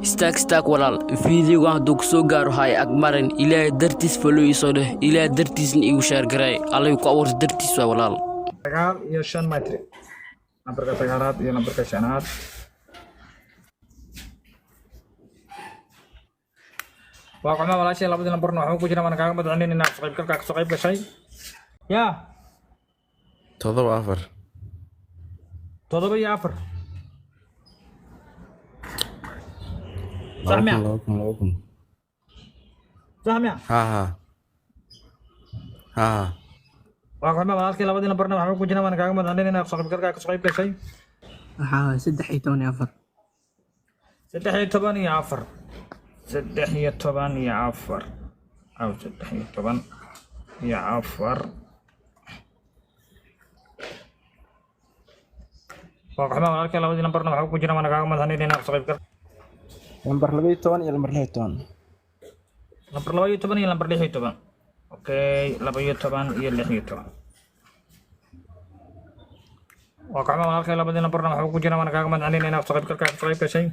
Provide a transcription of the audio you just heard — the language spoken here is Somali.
استاك walaal fiidiyowga hadduu ku soo gaaro hay agmarin ilaahay dartiis follow isoo dheh ilaahay dartiisna igu share garay allay ku abuurtay dartiis waa walaal sagaal iyo shan matri nambarka sagaalaad iyo nambarka shanaad waa qoma walaashay labadii nambarna waxaa ku jira waan kaaga madcelinaynaa ka soo qayb gashay yaa 7 7 iyo 4 Sahmia. Sahmia. Waa qoma walaalkii labadii nambarna waxaa ku jira waan kaaga madcelinaynaa soo qayb gashay waxaa 13 13 iyo 4 13 iyo 4 أو 13 iyo 4 waa qoma walaalkii labadii nambarna waxaa ku jira waan kaaga madcelinaynaa soo qayb Number 12 iyo number 16. Number 12 iyo number 16. Okay, 12 iyo 16. Waa qoma walaalkii labadii nambarna waxaa ku jira waan kaaga madcelinaynaa soo qayb gashay